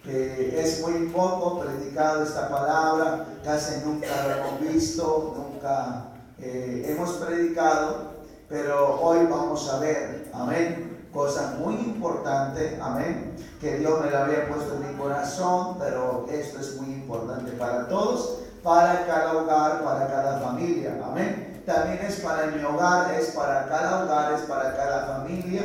Es muy poco predicado esta palabra, casi nunca lo hemos visto, nunca hemos predicado, pero hoy vamos a ver, amén, cosa muy importante, amén, que Dios me lo había puesto en mi corazón, pero esto es muy importante para todos, para cada hogar, para cada familia, amén. También es para mi hogar, es para cada hogar, es para cada familia,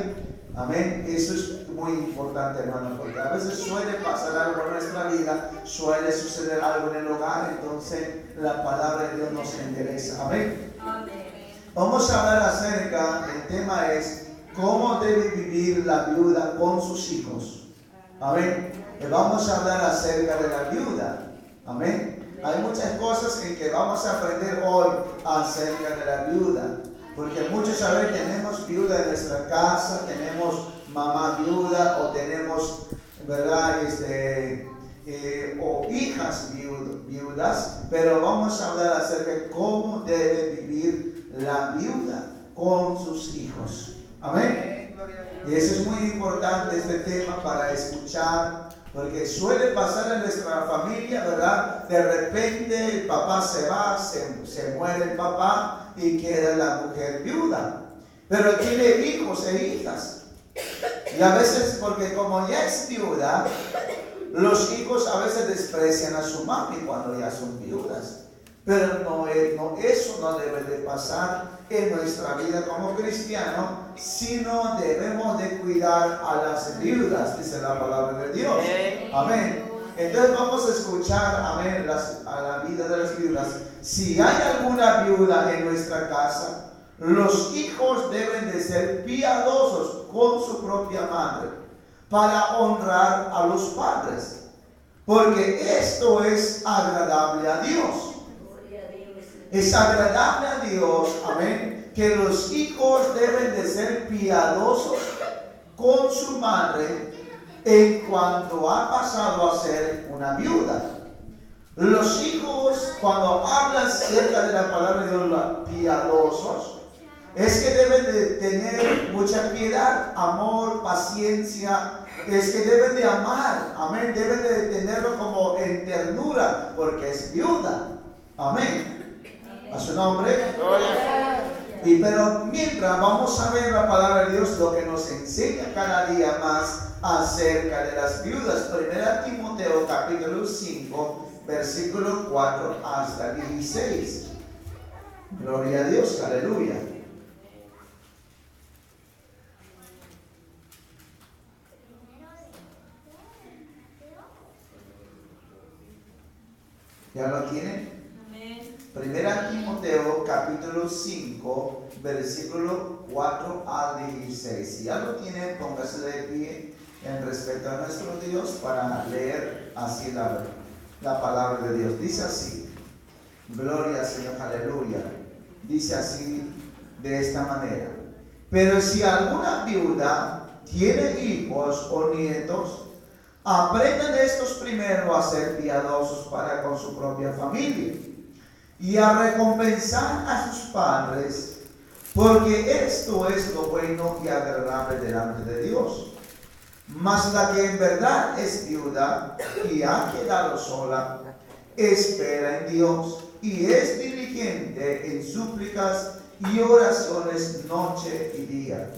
amén. Eso es muy importante, hermano, porque a veces suele pasar algo en nuestra vida, suele suceder algo en el hogar, entonces la palabra de Dios nos interesa, amén. Vamos a hablar acerca, el tema es cómo debe vivir la viuda con sus hijos, amén. Vamos a hablar acerca de la viuda, amén. Hay muchas cosas en que vamos a aprender hoy acerca de la viuda, porque muchos a veces tenemos viuda en nuestra casa, tenemos mamá viuda o tenemos, ¿verdad? O hijas viudas, pero vamos a hablar acerca de cómo debe vivir la viuda con sus hijos. Amén. Y eso es muy importante, este tema, para escuchar, porque suele pasar en nuestra familia, ¿verdad? De repente el papá se va, se muere el papá y queda la mujer viuda, pero tiene hijos e hijas. Y a veces, porque como ya es viuda, los hijos a veces desprecian a su mami cuando ya son viudas. Pero eso no debe de pasar en nuestra vida como cristianos, sino debemos de cuidar a las viudas, dice la palabra de Dios. Amén. Entonces vamos a escuchar, amén, a la vida de las viudas. Si hay alguna viuda en nuestra casa, los hijos deben de ser piadosos con su propia madre para honrar a los padres, porque esto es agradable a Dios. Es agradable a Dios, amén, que los hijos deben de ser piadosos con su madre en cuanto ha pasado a ser una viuda. Los hijos, cuando hablan acerca de la palabra de Dios, piadosos, es que deben de tener mucha piedad, amor, paciencia, es que deben de amar, amén, deben de tenerlo como en ternura, porque es viuda, amén. A su nombre. Pero mientras vamos a ver la palabra de Dios, lo que nos enseña cada día más acerca de las viudas. 1 Timoteo capítulo 5, versículo 4 hasta 16. Gloria a Dios, aleluya. ¿Ya lo tienen? 1 Timoteo capítulo 5, versículo 4 al 16. Si ya lo tienen, póngase de pie en respeto a nuestro Dios para leer así la palabra de Dios. Dice así, gloria al Señor, aleluya. Dice así, de esta manera: pero si alguna viuda tiene hijos o nietos, aprendan estos primero a ser piadosos para con su propia familia y a recompensar a sus padres, porque esto es lo bueno y agradable delante de Dios. Mas la que en verdad es viuda y ha quedado sola, espera en Dios y es diligente en súplicas y oraciones noche y día.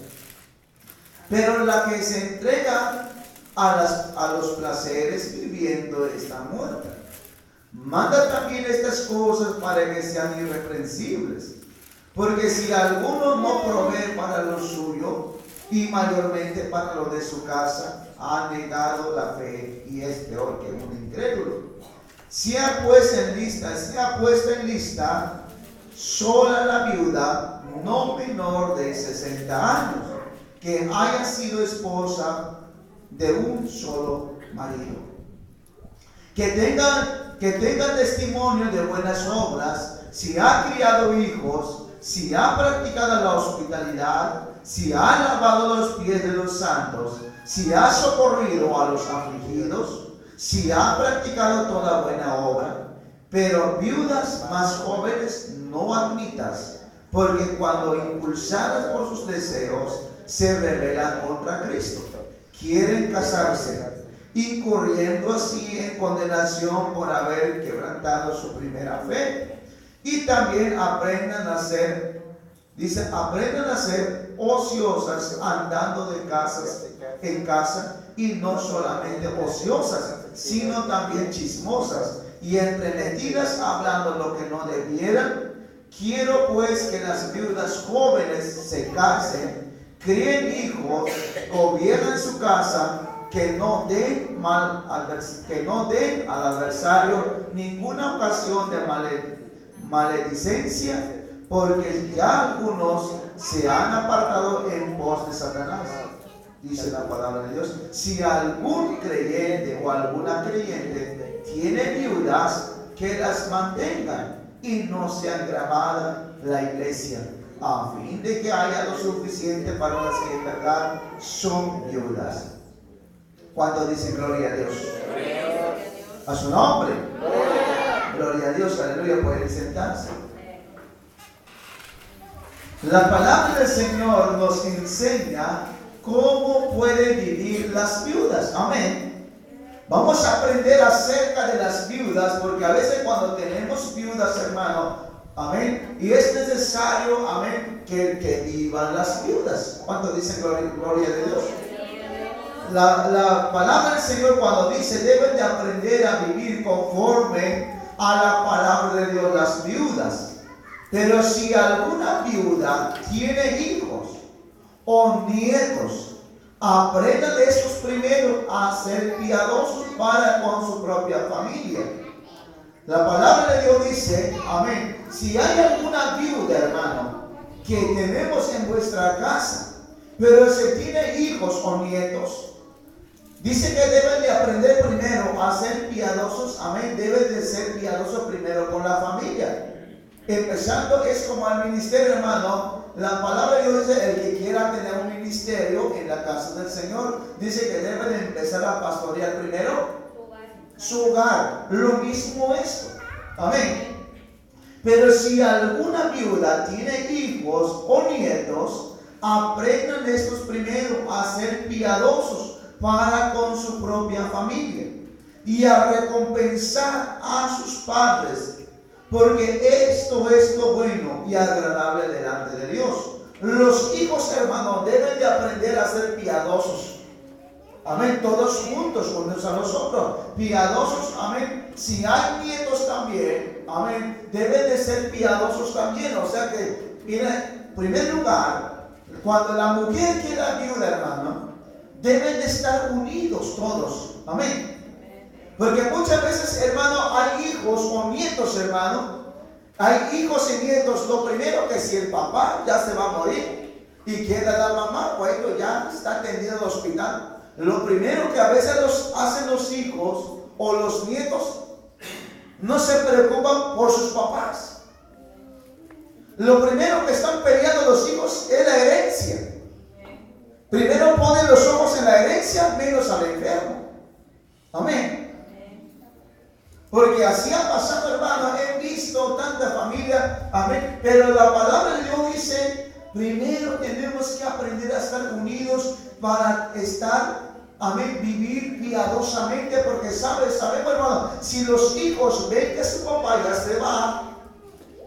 Pero la que se entrega a los placeres viviendo está muerta. Manda también estas cosas para que sean irreprensibles, porque si alguno no provee para lo suyo y mayormente para lo de su casa, ha negado la fe y es peor que un incrédulo. Sea puesta en lista sola la viuda no menor de 60 años, que haya sido esposa de un solo marido, que tenga testimonio de buenas obras, si ha criado hijos, si ha practicado la hospitalidad, si ha lavado los pies de los santos, si ha socorrido a los afligidos, si ha practicado toda buena obra. Pero viudas más jóvenes no admitas, porque cuando impulsadas por sus deseos se rebelan contra Cristo, quieren casarse, incurriendo así en condenación por haber quebrantado su primera fe. Y también aprendan a ser ociosas, andando de casas en casa, y no solamente ociosas, sino también chismosas y entremetidas, hablando lo que no debieran. Quiero pues que las viudas jóvenes se casen, críen hijos, gobiernen su casa, que no den al adversario ninguna ocasión de maledicencia, porque ya algunos se han apartado en pos de Satanás. Dice la palabra de Dios: si algún creyente o alguna creyente tiene viudas, que las mantengan y no sean grabada la iglesia, a fin de que haya lo suficiente para las que en verdad son viudas. ¿Cuánto dicen gloria a Dios? A su nombre. Gloria a Dios, aleluya. Pueden sentarse. La palabra del Señor nos enseña cómo pueden vivir las viudas. Amén. Vamos a aprender acerca de las viudas, porque a veces cuando tenemos viudas, hermano, amén, y es necesario, amén, que vivan las viudas. ¿Cuánto dicen gloria de Dios? La palabra del Señor, cuando dice deben de aprender a vivir conforme a la palabra de Dios, las viudas. Pero si alguna viuda tiene hijos o nietos, aprendan de estos primero a ser piadosos para con su propia familia. La palabra de Dios dice, amén, si hay alguna viuda, hermano, que tenemos en vuestra casa, pero si tiene hijos o nietos, dice que deben de aprender primero a ser piadosos, amén, deben de ser piadosos primero con la familia. Empezando es como al ministerio, hermano. La palabra de Dios dice, el que quiera tener un ministerio en la casa del Señor, dice que debe de empezar a pastorear primero su hogar. Lo mismo esto, amén. Pero si alguna viuda tiene hijos o nietos, aprendan estos primero a ser piadosos para con su propia familia y a recompensar a sus padres, porque esto es lo bueno y agradable delante de Dios. Los hijos, hermanos, deben de aprender a ser piadosos. Amén. Todos juntos, unos a los otros. Piadosos, amén. Si hay nietos también, amén, deben de ser piadosos también. O sea que, en primer lugar, cuando la mujer queda viuda, hermano, deben de estar unidos todos. Amén. Porque muchas veces, hermano, hay hijos o nietos, hermano. Hay hijos y nietos. Lo primero que si el papá ya se va a morir y queda la mamá, bueno, ya está atendido en el hospital. Lo primero que a veces hacen los hijos o los nietos, no se preocupan por sus papás. Lo primero que están peleando los hijos es la herencia. Primero ponen los ojos en la herencia, menos al enfermo. Amén. Porque así ha pasado, hermano. He visto tanta familia, amén. Pero la palabra de Dios dice, primero tenemos que aprender a estar unidos para estar, amén, vivir piadosamente. Porque sabemos, hermano, si los hijos ven que su papá ya se va,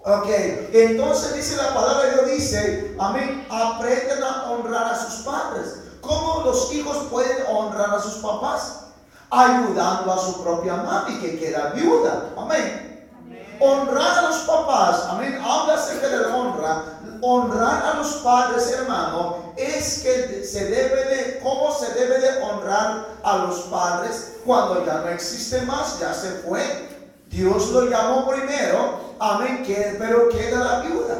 ok, entonces dice la palabra de Dios, dice, amén, aprendan a honrar a sus padres. ¿Cómo los hijos pueden honrar a sus papás? Ayudando a su propia mami que queda viuda. Amén. Honrar a los papás. Amén. Habla acerca de la honra. Honrar a los padres, hermano, es que ¿cómo se debe de honrar a los padres cuando ya no existe más? Ya se fue. Dios lo llamó primero. Amén. Pero queda la viuda.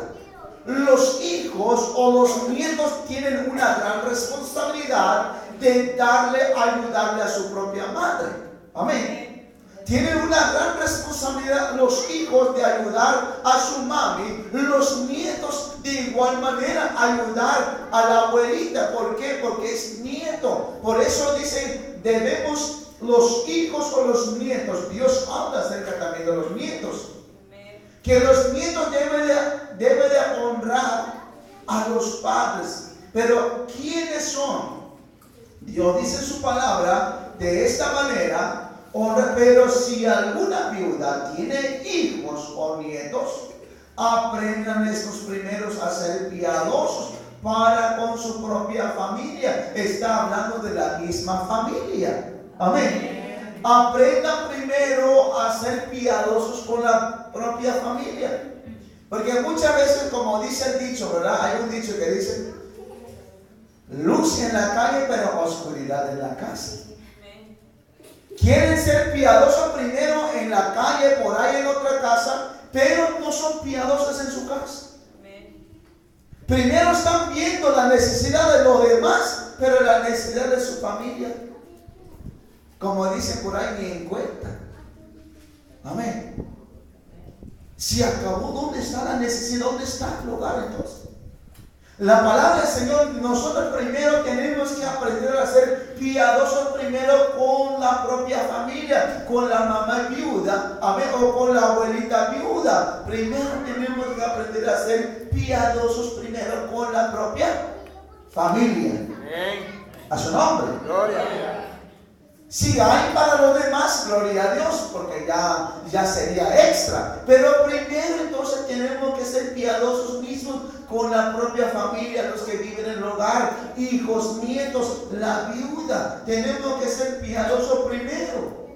Los hijos o los nietos tienen una gran responsabilidad de ayudarle a su propia madre. Amén. Tienen una gran responsabilidad los hijos de ayudar a su mami, los nietos de igual manera ayudar a la abuelita. ¿Por qué? Porque es nieto. Por eso dicen, debemos los hijos o los nietos. Dios habla acerca también de los nietos. Que los nietos deben de honrar a los padres. Pero ¿quiénes son? Dios dice en su palabra de esta manera, honra, pero si alguna viuda tiene hijos o nietos, aprendan estos primeros a ser piadosos para con su propia familia. Está hablando de la misma familia. Amén. Aprendan primero a ser piadosos con la propia familia. Porque muchas veces, como dice el dicho, ¿verdad? Hay un dicho que dice: luz en la calle, pero oscuridad en la casa. Quieren ser piadosos primero en la calle, por ahí en otra casa, pero no son piadosos en su casa. Primero están viendo la necesidad de los demás, pero la necesidad de su familia, como dicen por ahí, ni en cuenta. Amén. Si acabó, ¿dónde está la necesidad? ¿Dónde está el hogar entonces? La palabra del Señor, nosotros primero tenemos que aprender a ser piadosos primero con la propia familia, con la mamá viuda, amén, o con la abuelita viuda. Primero tenemos que aprender a ser piadosos primero con la propia familia. Amén. A su nombre. Gloria a Dios. Si hay para los demás, gloria a Dios, porque ya sería extra. Pero primero entonces tenemos que ser piadosos mismos con la propia familia, los que viven en el hogar, hijos, nietos, la viuda. Tenemos que ser piadosos primero.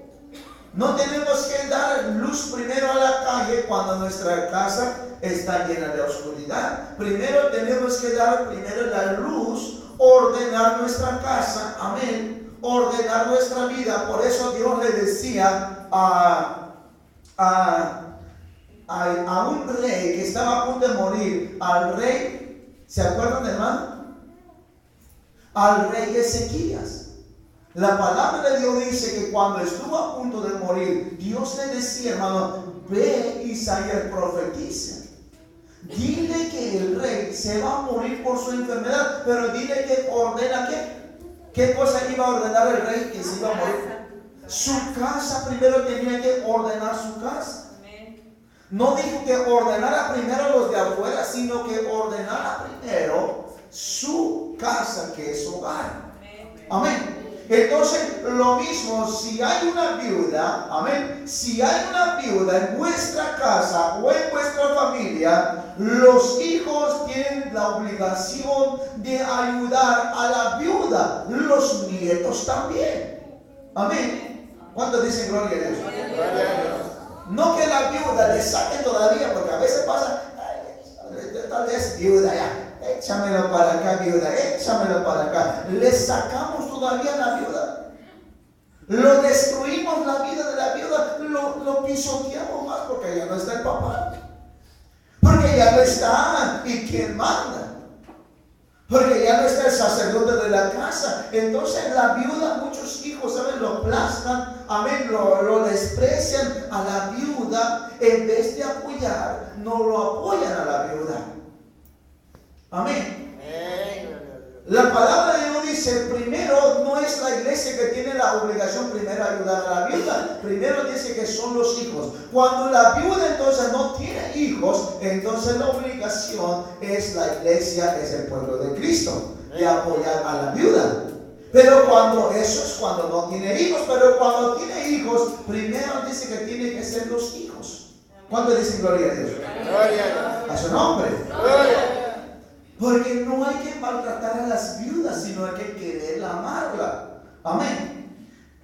No tenemos que dar luz primero a la calle cuando nuestra casa está llena de oscuridad. Primero tenemos que dar primero la luz, ordenar nuestra casa, amén, ordenar nuestra vida. Por eso Dios le decía a un rey que estaba a punto de morir, al rey, ¿se acuerdan, hermano? Al rey Ezequías. La palabra de Dios dice que cuando estuvo a punto de morir, Dios le decía, hermano, ve, Isaías, profetiza. Dile que el rey se va a morir por su enfermedad, pero dile que ordena ¿qué? ¿Qué cosa iba a ordenar el rey que se iba a morir? Su casa. Primero tenía que ordenar su casa. No dijo que ordenara primero los de afuera, sino que ordenara primero su casa, que es su hogar. Amén. Entonces, lo mismo, si hay una viuda, amén, si hay una viuda en vuestra casa o en vuestra familia, los hijos tienen la obligación de ayudar a la viuda, los nietos también. Amén. ¿Cuántos dicen gloria a Dios? Gloria a Dios. No que la viuda le saquen todavía, porque a veces pasa, tal vez viuda ya. Échamelo para acá, viuda, échamelo para acá. Le sacamos todavía la viuda. Lo destruimos la vida de la viuda. Lo pisoteamos más porque ya no está el papá. Porque ya no está. ¿Y quién manda? Porque ya no está el sacerdote de la casa. Entonces la viuda, muchos hijos, ¿saben? Lo aplastan, amén, lo desprecian a la viuda. En vez de apoyar, no lo apoyan a la viuda. Amén. La palabra de Dios dice, primero no es la iglesia que tiene la obligación primero de ayudar a la viuda. Primero dice que son los hijos. Cuando la viuda entonces no tiene hijos, entonces la obligación es la iglesia, es el pueblo de Cristo, de apoyar a la viuda. Pero cuando eso es cuando no tiene hijos, pero cuando tiene hijos, primero dice que tiene que ser los hijos. ¿Cuánto dicen gloria a Dios? Gloria a Dios. A su nombre. Gloria. Porque no hay que maltratar a las viudas, sino hay que quererla, amarla. Amén.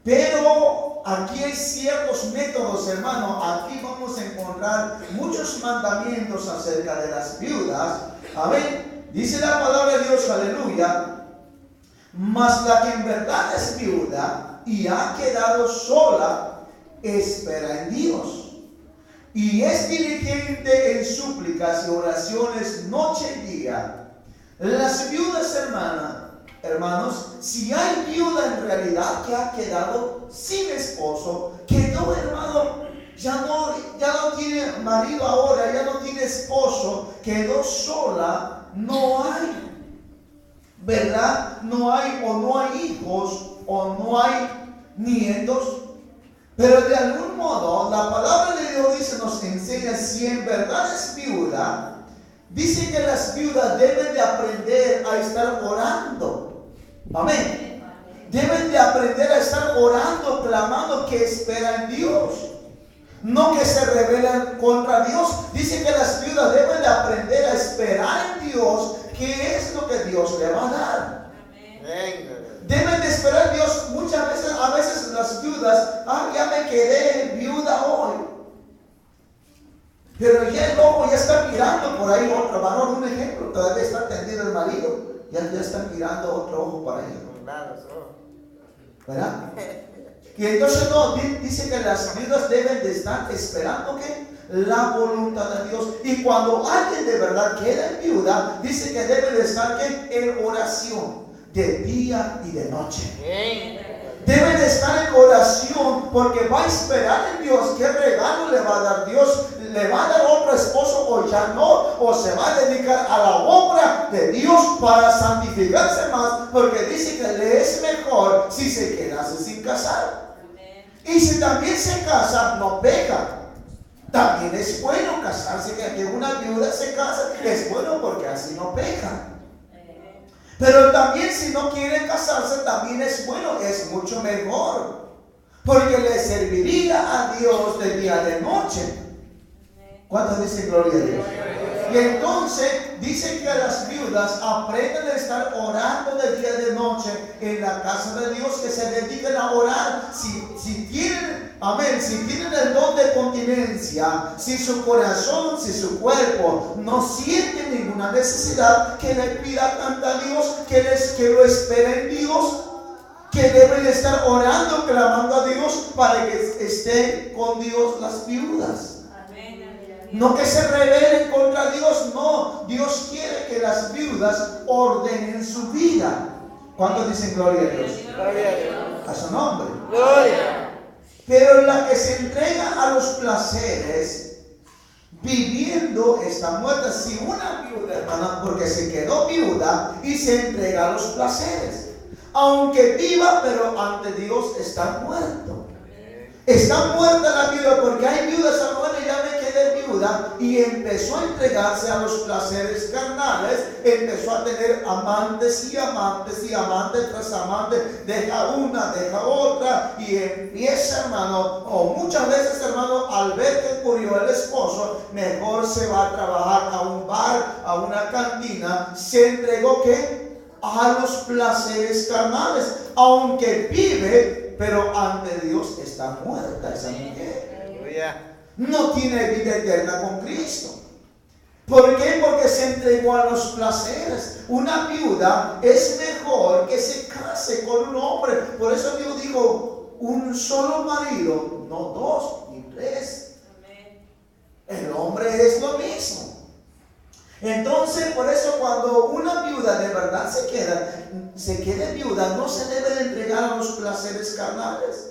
Pero aquí hay ciertos métodos, hermano. Aquí vamos a encontrar muchos mandamientos acerca de las viudas. Amén. Dice la palabra de Dios, aleluya. Mas la que en verdad es viuda y ha quedado sola, espera en Dios. Y es diligente en súplicas y oraciones noche y día. Las viudas, hermanos, si hay viuda en realidad que ha quedado sin esposo, quedó, hermano, ya no tiene marido ahora, ya no tiene esposo, quedó sola, no hay, ¿verdad? No hay hijos o no hay nietos. Pero de algún modo, la palabra de Dios nos enseña, si en verdad es viuda, dice que las viudas deben de aprender a estar orando. Amén. deben de aprender a estar orando, clamando, que esperan en Dios. No que se rebelan contra Dios. Dice que las viudas deben de aprender a esperar en Dios, que es lo que Dios le va a dar. Deben de esperar en Dios. Muchas veces, a veces las viudas, ya me quedé viuda hoy. Pero ya el ojo ya está mirando por ahí otro varón, un ejemplo, todavía está tendido el marido, ya está mirando otro ojo para allá. ¿Verdad? Y entonces no, dice que las viudas deben de estar esperando que la voluntad de Dios. Y cuando alguien de verdad queda en viuda, dice que debe de estar en oración de día y de noche. Debe de estar en oración porque va a esperar en Dios qué regalo le va a dar Dios. Le va a dar otro esposo o ya no, o se va a dedicar a la obra de Dios para santificarse más, porque dice que le es mejor si se quedase sin casar. Y si también se casa, no peca. También es bueno casarse, que una viuda se casa, es bueno porque así no peca. Pero también si no quiere casarse, también es bueno, es mucho mejor, porque le serviría a Dios de día y de noche. ¿Cuántos dicen gloria a Dios? Y entonces dice que las viudas aprenden a estar orando de día y de noche en la casa de Dios, que se dediquen a orar. Si tienen, amén, si tienen el don de continencia, si su corazón, si su cuerpo no siente ninguna necesidad, que le pida tanto a Dios, que lo espere en Dios, que deben estar orando, clamando a Dios para que estén con Dios las viudas. No que se rebelen contra Dios, no. Dios quiere que las viudas ordenen su vida. ¿Cuántos dicen gloria a Dios? Gloria a Dios. A su nombre. Gloria. Pero la que se entrega a los placeres, viviendo, está muerta. Si una viuda, hermana, porque se quedó viuda y se entrega a los placeres, aunque viva, pero ante Dios está muerto. Está muerta la viuda, porque hay viudas, hermano, ya me quedé viuda, y empezó a entregarse a los placeres carnales, empezó a tener amantes y amantes y amantes tras amantes, deja una, deja otra, y empieza, hermano, o muchas veces, hermano, al ver que murió el esposo, mejor se va a trabajar a un bar, a una cantina. Se entregó ¿qué? A los placeres carnales, aunque vive, pero ante Dios está muerta esa mujer. No tiene vida eterna con Cristo. ¿Por qué? Porque se entregó a los placeres. Una viuda es mejor que se case con un hombre. Por eso Dios dijo, un solo marido, no dos ni tres. El hombre es lo mismo. Entonces, por eso cuando una viuda de verdad se quede viuda, no se debe de entregar a los placeres carnales.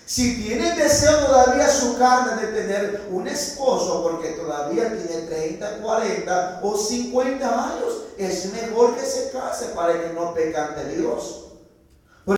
Si tiene deseo todavía su carne de tener un esposo, porque todavía tiene 30, 40 o 50 años, es mejor que se case para que no peque ante Dios.